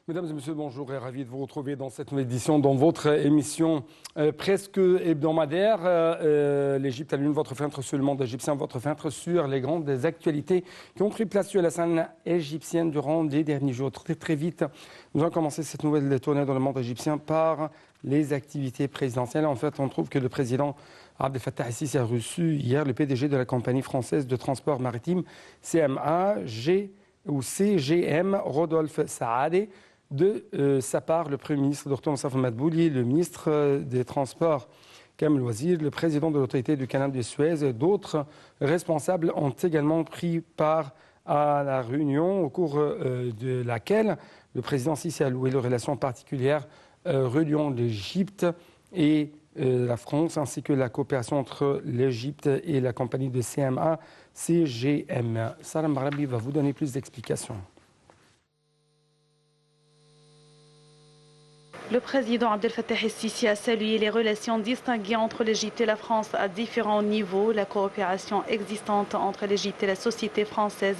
Mesdames et messieurs, bonjour et ravi de vous retrouver dans cette nouvelle édition, dans votre émission presque hebdomadaire. L'Égypte à l'une, votre fenêtre sur le monde égyptien, votre fenêtre sur les grandes actualités qui ont pris place sur la scène égyptienne durant les derniers jours. Très vite, nous allons commencer cette nouvelle tournée dans le monde égyptien par les activités présidentielles. En fait, on trouve que le président Abdel Fattah el-Sisi a reçu hier le PDG de la compagnie française de transport maritime CGM, Rodolphe Saadé. De sa part, le Premier ministre Dr Moustapha Madbouli, le ministre des Transports Kamel Wazir, le président de l'autorité du canal de Suez et d'autres responsables ont également pris part à la réunion au cours de laquelle le président Sisi a loué les relations particulières reliant l'Égypte et la France, ainsi que la coopération entre l'Égypte et la compagnie de CGM. Salam Marabi va vous donner plus d'explications. Le président Abdel Fattah el-Sisi a salué les relations distinguées entre l'Égypte et la France à différents niveaux, la coopération existante entre l'Égypte et la société française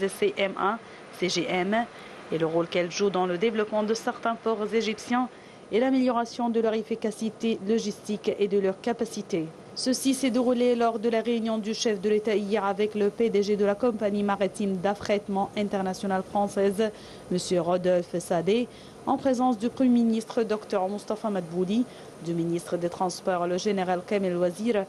CGM et le rôle qu'elle joue dans le développement de certains ports égyptiens et l'amélioration de leur efficacité logistique et de leur capacité. Ceci s'est déroulé lors de la réunion du chef de l'État hier avec le PDG de la compagnie maritime d'affrètement internationale française, M. Rodolphe Saadé, en présence du Premier ministre Dr Moustapha Madbouli, du ministre des Transports, le général Kamel Wazir,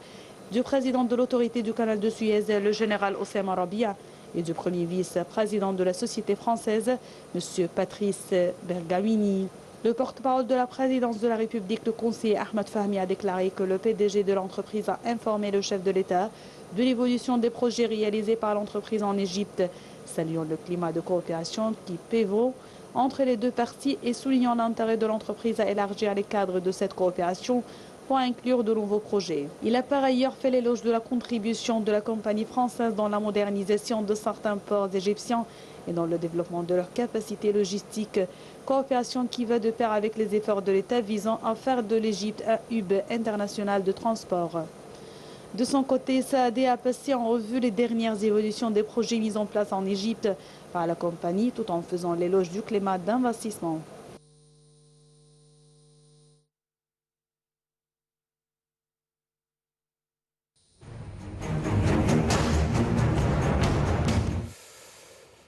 du président de l'autorité du canal de Suez, le général Oussama Rabia, et du premier vice-président de la société française, M. Patrice Bergawini. Le porte-parole de la présidence de la République, le conseiller Ahmed Fahmi, a déclaré que le PDG de l'entreprise a informé le chef de l'État de l'évolution des projets réalisés par l'entreprise en Égypte, saluant le climat de coopération qui prévaut entre les deux parties et soulignant l'intérêt de l'entreprise à élargir les cadres de cette coopération pour inclure de nouveaux projets. Il a par ailleurs fait l'éloge de la contribution de la compagnie française dans la modernisation de certains ports égyptiens et dans le développement de leurs capacités logistiques, coopération qui va de pair avec les efforts de l'État visant à faire de l'Égypte un hub international de transport. De son côté, Saadé a passé en revue les dernières évolutions des projets mis en place en Égypte par la compagnie tout en faisant l'éloge du climat d'investissement.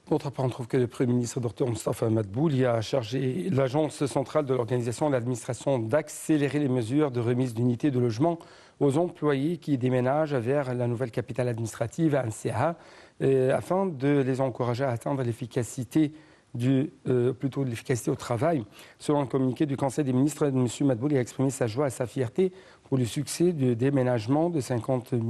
D'autre part, on trouve que le Premier ministre Dr Moustapha Madbouli a chargé l'Agence centrale de l'organisation de l'administration d'accélérer les mesures de remise d'unités de logement aux employés qui déménagent vers la nouvelle capitale administrative, Anseha, afin de les encourager à atteindre l'efficacité l'efficacité au travail. Selon un communiqué du Conseil des ministres, M. Madbouli a exprimé sa joie et sa fierté pour le succès du déménagement de 50 000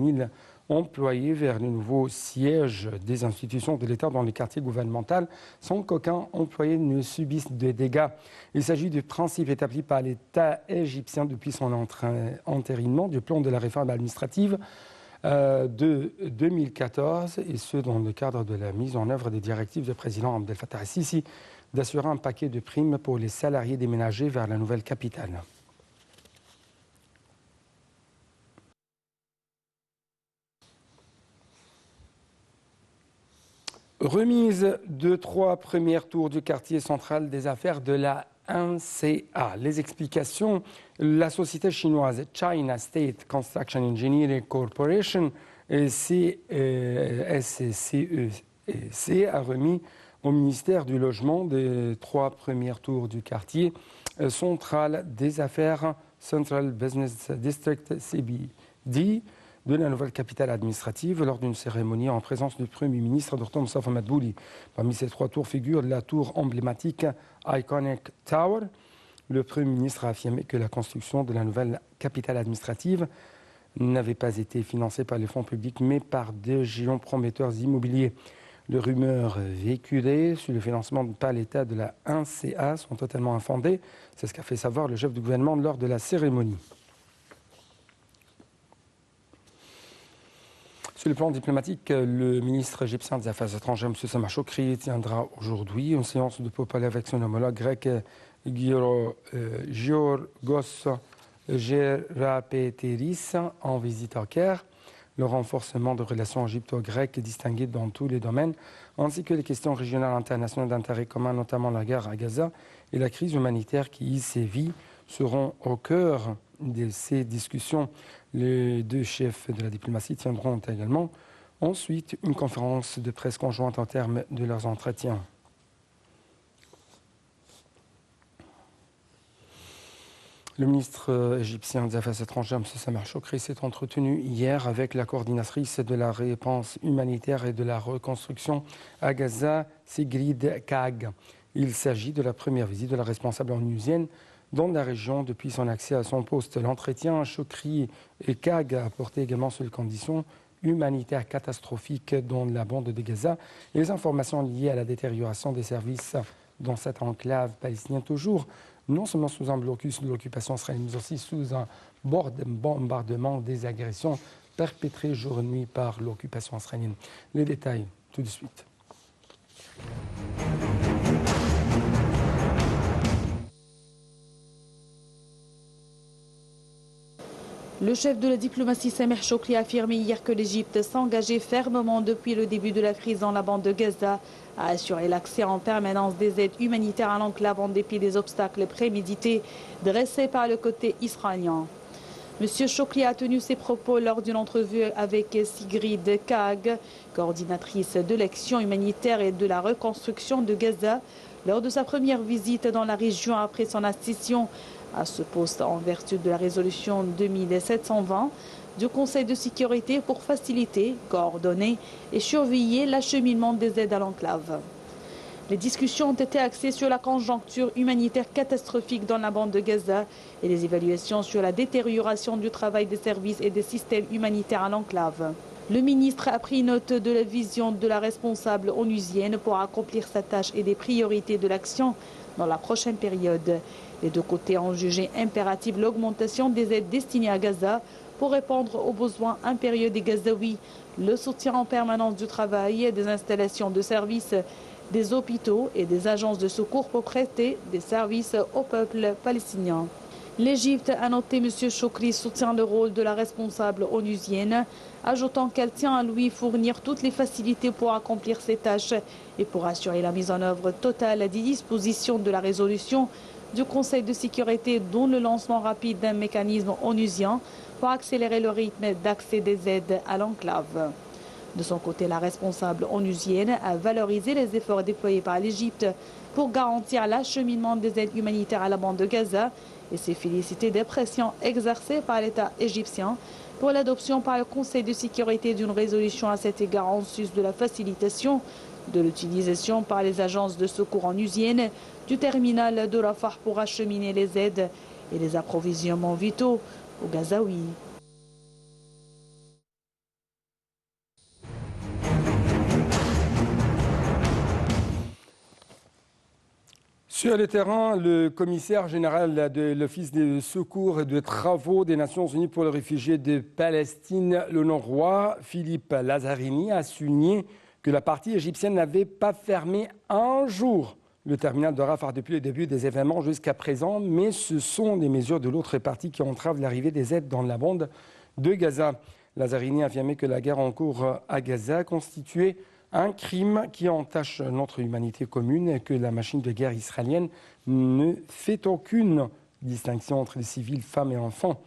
employés vers le nouveau siège des institutions de l'État dans les quartiers gouvernementaux sans qu'aucun employé ne subisse de dégâts. Il s'agit du principe établi par l'État égyptien depuis son entérinement du plan de la réforme administrative de 2014, et ce dans le cadre de la mise en œuvre des directives du président Abdel Fattah el-Sisi d'assurer un paquet de primes pour les salariés déménagés vers la nouvelle capitale. Remise de 3 premiers tours du quartier central des affaires de la NCA. Les explications, la société chinoise China State Construction Engineering Corporation, SCEC, a remis au ministère du Logement des 3 premiers tours du quartier central des affaires Central Business District CBD de la nouvelle capitale administrative lors d'une cérémonie en présence du Premier ministre Dr Moustapha Madbouli. Parmi ces 3 tours figure la tour emblématique Iconic Tower. Le Premier ministre a affirmé que la construction de la nouvelle capitale administrative n'avait pas été financée par les fonds publics mais par des géants prometteurs immobiliers. Les rumeurs véhiculées sur le financement par l'État de la NCA sont totalement infondées. C'est ce qu'a fait savoir le chef du gouvernement lors de la cérémonie. Sur le plan diplomatique, le ministre égyptien des Affaires étrangères, M. Sameh Shoukry, tiendra aujourd'hui une séance de pourparlers avec son homologue grec Giorgos Gerapeteris en visite au Caire. Le renforcement de relations égypto-grecques est distingué dans tous les domaines, ainsi que les questions régionales internationales d'intérêt commun, notamment la guerre à Gaza et la crise humanitaire qui y sévit seront au cœur de ces discussions. Les deux chefs de la diplomatie tiendront également ensuite une conférence de presse conjointe en termes de leurs entretiens. Le ministre égyptien des Affaires étrangères, M. Samar Chokri, s'est entretenu hier avec la coordinatrice de la réponse humanitaire et de la reconstruction à Gaza, Sigrid Kaag. Il s'agit de la première visite de la responsable onusienne dans la région depuis son accès à son poste. L'entretien Chokri et Kaag a apporté également sur les conditions humanitaires catastrophiques dans la bande de Gaza et les informations liées à la détérioration des services dans cette enclave palestinienne, toujours non seulement sous un blocus de l'occupation israélienne, mais aussi sous un bombardement des agressions perpétrées jour et nuit par l'occupation israélienne. Les détails tout de suite. Le chef de la diplomatie Samir Chokri a affirmé hier que l'Égypte s'engageait fermement depuis le début de la crise dans la bande de Gaza à assurer l'accès en permanence des aides humanitaires à l'enclave en dépit des obstacles prémédités dressés par le côté israélien. M. Chokri a tenu ses propos lors d'une entrevue avec Sigrid Kaag, coordinatrice de l'action humanitaire et de la reconstruction de Gaza, lors de sa première visite dans la région après son accession à ce poste en vertu de la résolution 2720 du Conseil de sécurité pour faciliter, coordonner et surveiller l'acheminement des aides à l'enclave. Les discussions ont été axées sur la conjoncture humanitaire catastrophique dans la bande de Gaza et les évaluations sur la détérioration du travail des services et des systèmes humanitaires à l'enclave. Le ministre a pris note de la vision de la responsable onusienne pour accomplir sa tâche et des priorités de l'action dans la prochaine période. Les deux côtés ont jugé impérative l'augmentation des aides destinées à Gaza pour répondre aux besoins impérieux des Gazaouis, le soutien en permanence du travail, des installations de services, des hôpitaux et des agences de secours pour prêter des services au peuple palestinien. L'Égypte, a noté M. Chokri, soutient le rôle de la responsable onusienne, ajoutant qu'elle tient à lui fournir toutes les facilités pour accomplir ses tâches et pour assurer la mise en œuvre totale des dispositions de la résolution du Conseil de sécurité, dont le lancement rapide d'un mécanisme onusien pour accélérer le rythme d'accès des aides à l'enclave. De son côté, la responsable onusienne a valorisé les efforts déployés par l'Égypte pour garantir l'acheminement des aides humanitaires à la bande de Gaza et s'est félicité des pressions exercées par l'État égyptien pour l'adoption par le Conseil de sécurité d'une résolution à cet égard en sus de la facilitation de l'utilisation par les agences de secours onusiennes du terminal de Rafah pour acheminer les aides et les approvisionnements vitaux aux Gazaouis. Sur le terrain, le commissaire général de l'Office de secours et de travaux des Nations Unies pour les réfugiés de Palestine, le Nord-Roi, Philippe Lazzarini, a souligné que la partie égyptienne n'avait pas fermé un jour le terminal de Rafah depuis le début des événements jusqu'à présent, mais ce sont des mesures de l'autre partie qui entravent l'arrivée des aides dans la bande de Gaza. Lazzarini a affirmé que la guerre en cours à Gaza constituait un crime qui entache notre humanité commune et que la machine de guerre israélienne ne fait aucune distinction entre les civils, femmes et enfants.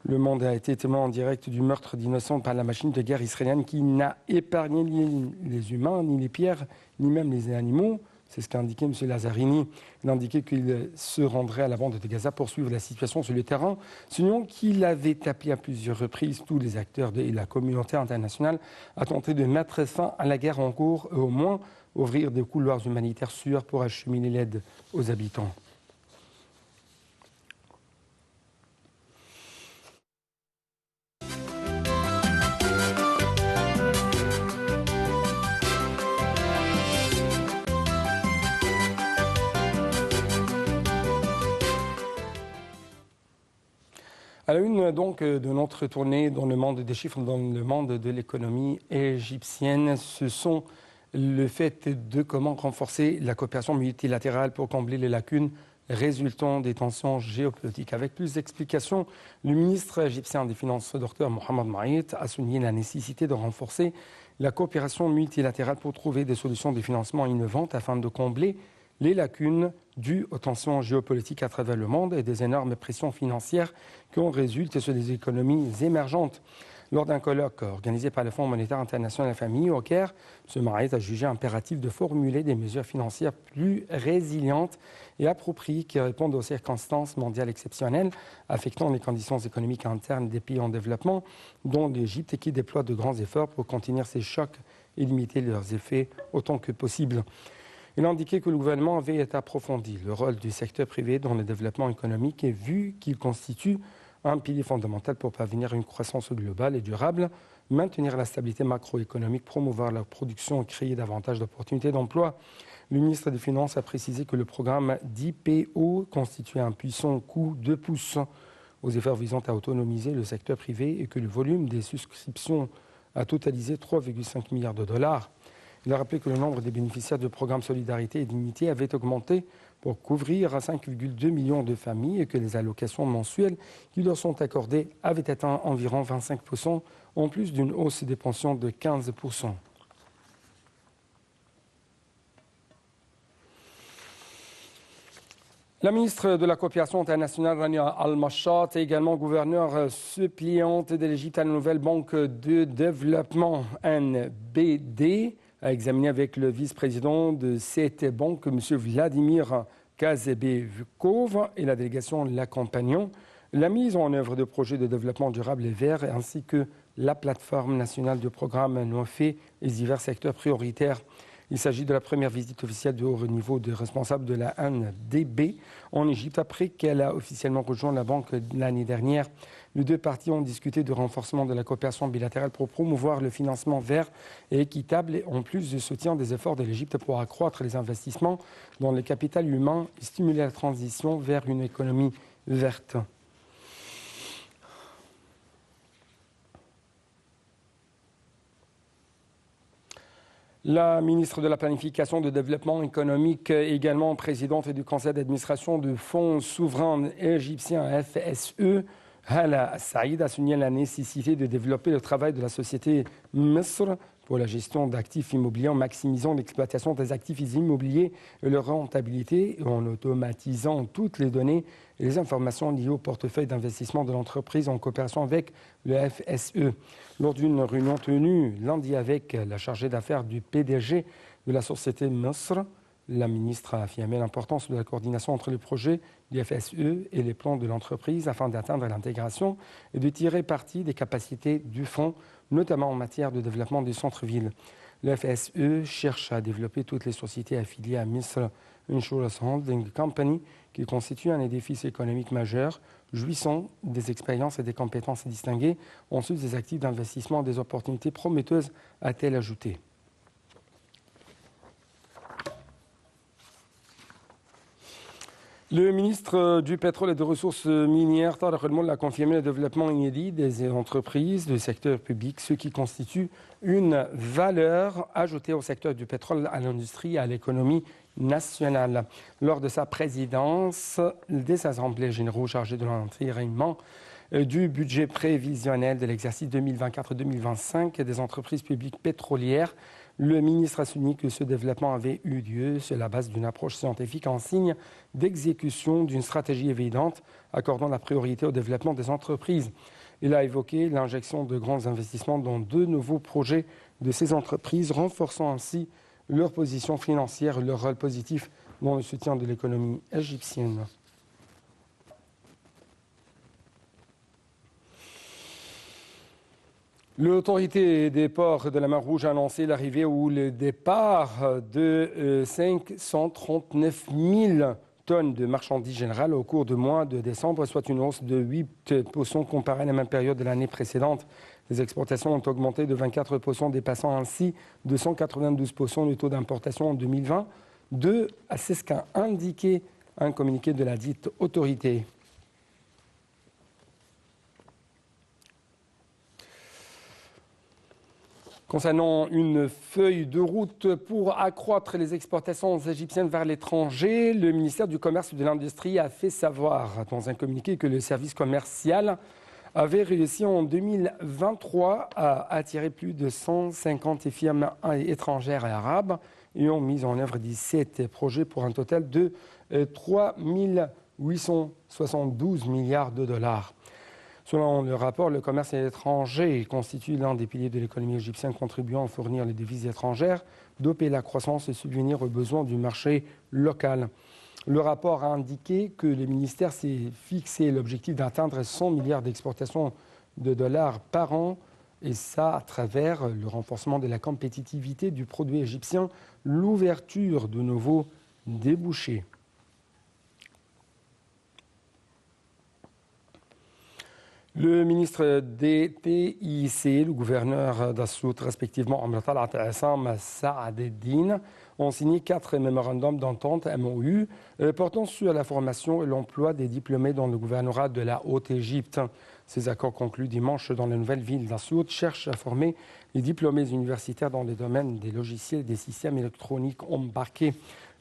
Le monde a été témoin en direct du meurtre d'innocents par la machine de guerre israélienne qui n'a épargné ni les humains, ni les pierres, ni même les animaux. C'est ce qu'a indiqué M. Lazzarini. Il a indiqué qu'il se rendrait à la bande de Gaza pour suivre la situation sur le terrain. Sinon qu'il avait appelé à plusieurs reprises tous les acteurs de la communauté internationale à tenter de mettre fin à la guerre en cours et au moins ouvrir des couloirs humanitaires sûrs pour acheminer l'aide aux habitants. À la une donc de notre tournée dans le monde des chiffres, dans le monde de l'économie égyptienne, ce sont le fait de comment renforcer la coopération multilatérale pour combler les lacunes résultant des tensions géopolitiques. Avec plus d'explications, le ministre égyptien des Finances, Dr Mohamed Maït, a souligné la nécessité de renforcer la coopération multilatérale pour trouver des solutions de financement innovantes afin de combler les lacunes dues aux tensions géopolitiques à travers le monde et des énormes pressions financières qui en résultent sur les économies émergentes. Lors d'un colloque organisé par le Fonds monétaire international FMI au Caire, M. Marais a jugé impératif de formuler des mesures financières plus résilientes et appropriées qui répondent aux circonstances mondiales exceptionnelles affectant les conditions économiques internes des pays en développement, dont l'Égypte, et qui déploie de grands efforts pour contenir ces chocs et limiter leurs effets autant que possible. Il a indiqué que le gouvernement avait approfondi le rôle du secteur privé dans le développement économique et vu qu'il constitue un pilier fondamental pour parvenir à une croissance globale et durable, maintenir la stabilité macroéconomique, promouvoir la production et créer davantage d'opportunités d'emploi. Le ministre des Finances a précisé que le programme d'IPO constituait un puissant coup de pouce aux efforts visant à autonomiser le secteur privé et que le volume des souscriptions a totalisé 3,5 milliards de dollars. Il a rappelé que le nombre des bénéficiaires du programme Solidarité et Dignité avait augmenté pour couvrir 5,2 millions de familles et que les allocations mensuelles qui leur sont accordées avaient atteint environ 25%, en plus d'une hausse des pensions de 15%. La ministre de la Coopération internationale, Rania Al-Mashat, est également gouverneure suppléante de l'Égypte à la nouvelle banque de développement NBD, a examiné avec le vice-président de cette banque, M. Vladimir Kazebekov, et la délégation l'accompagnant, la mise en œuvre de projets de développement durable et vert, ainsi que la plateforme nationale de programme NOFE et les divers secteurs prioritaires. Il s'agit de la première visite officielle de haut niveau de responsable de la NDB en Égypte après qu'elle a officiellement rejoint la banque l'année dernière. Les deux parties ont discuté du renforcement de la coopération bilatérale pour promouvoir le financement vert et équitable, et en plus du soutien des efforts de l'Égypte pour accroître les investissements dans le capital humain et stimuler la transition vers une économie verte. La ministre de la Planification et du Développement économique, également présidente du conseil d'administration du Fonds souverain égyptien FSE, Hala Saïd, a souligné la nécessité de développer le travail de la société Misr pour la gestion d'actifs immobiliers en maximisant l'exploitation des actifs immobiliers et leur rentabilité et en automatisant toutes les données et les informations liées au portefeuille d'investissement de l'entreprise en coopération avec le FSE. Lors d'une réunion tenue lundi avec la chargée d'affaires du PDG de la société Misr, la ministre a affirmé l'importance de la coordination entre les projets du FSE et les plans de l'entreprise afin d'atteindre l'intégration et de tirer parti des capacités du fonds, notamment en matière de développement des centres-villes. Le FSE cherche à développer toutes les sociétés affiliées à Misr Insurance Holding Company, qui constitue un édifice économique majeur, jouissant des expériences et des compétences distinguées, en sus des actifs d'investissement et des opportunités prometteuses, a-t-elle ajouté. Le ministre du Pétrole et des Ressources minières, Tarek El-Molla, a confirmé le développement inédit des entreprises du secteur public, ce qui constitue une valeur ajoutée au secteur du pétrole, à l'industrie et à l'économie nationale. Lors de sa présidence des assemblées généraux chargées de l'entérinement du budget prévisionnel de l'exercice 2024-2025 des entreprises publiques pétrolières, le ministre a souligné que ce développement avait eu lieu sur la base d'une approche scientifique en signe d'exécution d'une stratégie évidente accordant la priorité au développement des entreprises. Il a évoqué l'injection de grands investissements dans deux nouveaux projets de ces entreprises, renforçant ainsi leur position financière et leur rôle positif dans le soutien de l'économie égyptienne. L'autorité des ports de la mer Rouge a annoncé l'arrivée ou le départ de 539 000 tonnes de marchandises générales au cours du mois de décembre, soit une hausse de 8% comparée à la même période de l'année précédente. Les exportations ont augmenté de 24%, dépassant ainsi de 192% le taux d'importation en 2020. C'est ce qu'a indiqué un communiqué de la dite autorité. Concernant une feuille de route pour accroître les exportations égyptiennes vers l'étranger, le ministère du Commerce et de l'Industrie a fait savoir dans un communiqué que le service commercial avait réussi en 2023 à attirer plus de 150 firmes étrangères et arabes et ont mis en œuvre 17 projets pour un total de 3 872 milliards de dollars. Selon le rapport, le commerce étranger constitue l'un des piliers de l'économie égyptienne, contribuant à fournir les devises étrangères, doper la croissance et subvenir aux besoins du marché local. Le rapport a indiqué que le ministère s'est fixé l'objectif d'atteindre 100 milliards d'exportations de dollars par an, et ça à travers le renforcement de la compétitivité du produit égyptien, l'ouverture de nouveaux débouchés. Le ministre des TIC, le gouverneur d'Assout, respectivement Amr Talat Assam Saadeddine, ont signé 4 mémorandums d'entente MOU portant sur la formation et l'emploi des diplômés dans le gouvernorat de la Haute-Égypte. Ces accords conclus dimanche dans la nouvelle ville d'Assout cherchent à former les diplômés universitaires dans les domaines des logiciels et des systèmes électroniques embarqués.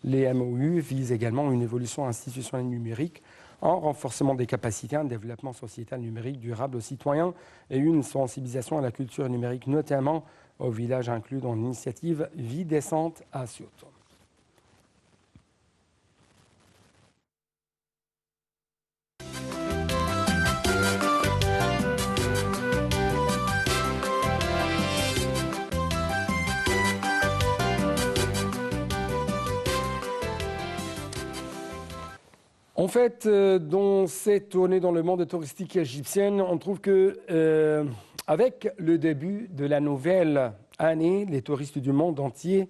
Les MOU visent également une évolution institutionnelle numérique, un renforcement des capacités, un développement sociétal numérique durable aux citoyens et une sensibilisation à la culture numérique, notamment au village inclus dans l'initiative Vie décente à Assout. En fait, dans cette tournée dans le monde touristique égyptien, on trouve que avec le début de la nouvelle année, les touristes du monde entier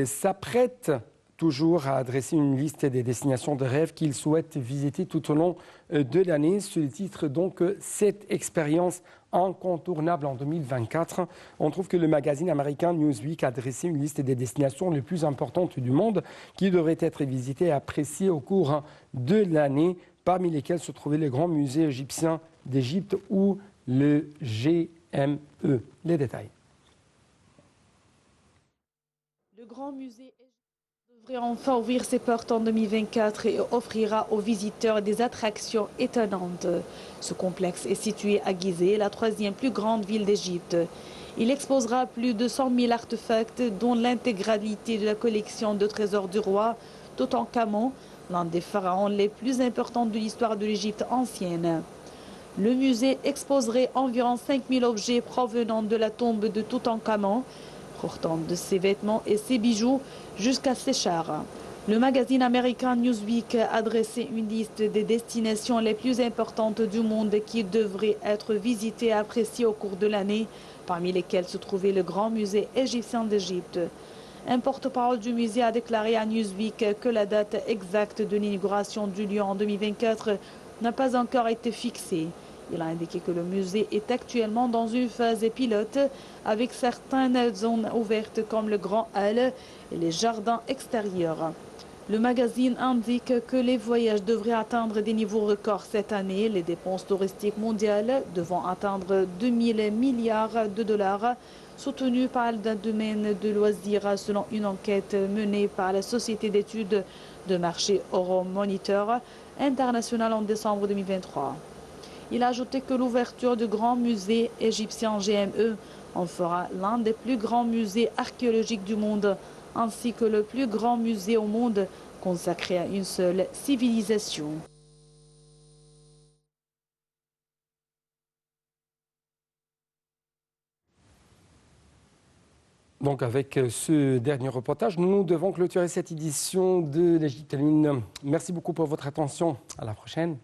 s'apprêtent toujours à adresser une liste des destinations de rêve qu'ils souhaitent visiter tout au long de l'année. Sous le titre donc cette expérience incontournable en 2024. On trouve que le magazine américain Newsweek a dressé une liste des destinations les plus importantes du monde qui devraient être visitées et appréciées au cours de l'année, parmi lesquelles se trouvaient les grands musées égyptiens d'Égypte ou le GME. Les détails. Le grand musée devrait enfin ouvrir ses portes en 2024 et offrira aux visiteurs des attractions étonnantes. Ce complexe est situé à Gizeh, la 3e plus grande ville d'Égypte. Il exposera plus de 100 000 artefacts, dont l'intégralité de la collection de trésors du roi Toutankhamon, l'un des pharaons les plus importants de l'histoire de l'Égypte ancienne. Le musée exposerait environ 5 000 objets provenant de la tombe de Toutankhamon, portant de ses vêtements et ses bijoux jusqu'à ses chars. Le magazine américain Newsweek a dressé une liste des destinations les plus importantes du monde qui devraient être visitées et appréciées au cours de l'année, parmi lesquelles se trouvait le grand musée égyptien d'Égypte. Un porte-parole du musée a déclaré à Newsweek que la date exacte de l'inauguration du lieu en 2024 n'a pas encore été fixée. Il a indiqué que le musée est actuellement dans une phase pilote avec certaines zones ouvertes comme le Grand Hall et les jardins extérieurs. Le magazine indique que les voyages devraient atteindre des niveaux records cette année, les dépenses touristiques mondiales devant atteindre 2 000 milliards de dollars, soutenues par le domaine de loisirs selon une enquête menée par la société d'études de marché Euromonitor International en décembre 2023. Il a ajouté que l'ouverture du grand musée égyptien GME en fera l'un des plus grands musées archéologiques du monde, ainsi que le plus grand musée au monde consacré à une seule civilisation. Donc avec ce dernier reportage, nous devons clôturer cette édition de l'Égypte en Ligne. Merci beaucoup pour votre attention. À la prochaine.